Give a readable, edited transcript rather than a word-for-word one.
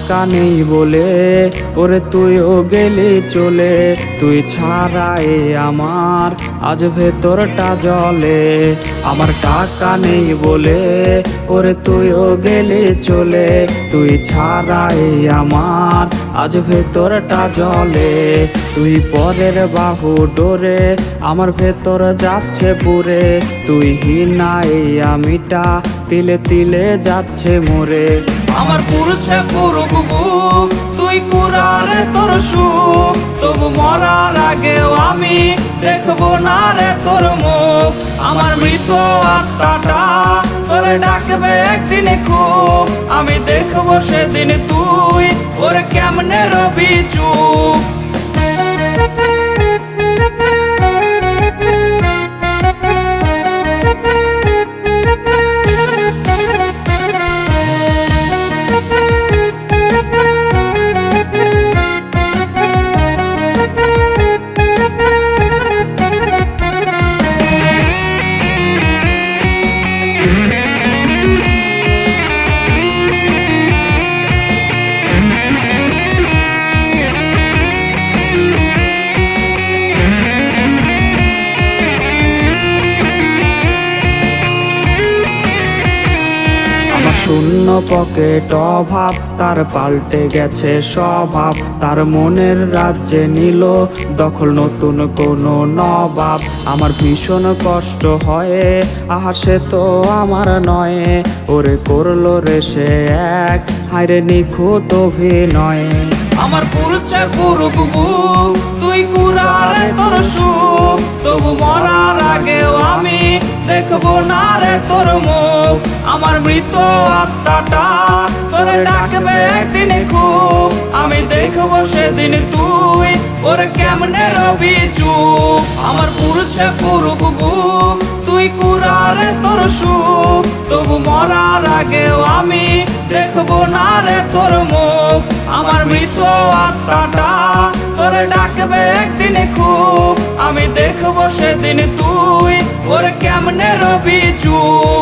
টাকা নেই বলে ওরে তুইও গেলি চলে, তুই ছাড়াই আমার আজ ভেতরটা জ্বলে। আমার টাকা নেই বলে ওরে তুইও গেলি চলে, তুই ছাড়াই আমার আজ ভেতরটা জ্বলে। তুই পরের বাহু ডোরে আমার ভেতর যাচ্ছে পুরে, তুই হিনাই আমিটা তিলে তিলে যাচ্ছে মোরে। আমার পুরুষে পুরুক বুক তুই কুরারে তোর সুখ, তবু মরার আগেও আমি দেখবো না রে তোর মুখ। আমার মৃত আত্মাটা তোরে ডাকবে একদিন খুব, আমি দেখবো সেদিন তুই ওরে কেমনে রবি চুপ। শূন্য পকেট অভাব তার পাল্টে গেছে স্বভাব, তার মনের রাজ্যে নিল দখল নতুন কোনো নবাব। আমার ভীষণ কষ্ট হয় আহা সে তো আমার নয়, ওরে করলো রে সে এক হায়রে নিখুঁত অভিনয়। আমার পুরুষে পুরুক বুক তুই কুরারে তোর সুখ, তবু মরার আগেও আমি দেখবো না রে তোর মুখ। আমার মৃত আত্মাটা তোরে ডাকবে একদিন খুব, আমি দেখবো সেদিন তুই ওরে কেমনে রবি চুপ। আমার পুরুষে পুরুক বুক তুই কুরারে তোর সুখ, তবু মরার আগেও আমি দেখবো না রে তোর মুখ। আমার মৃত আত্মাটা তোরে ডাকবে একদিন খুব, আমি দেখবো সেদিন তুই ওরে কেমনে রবি চুপ।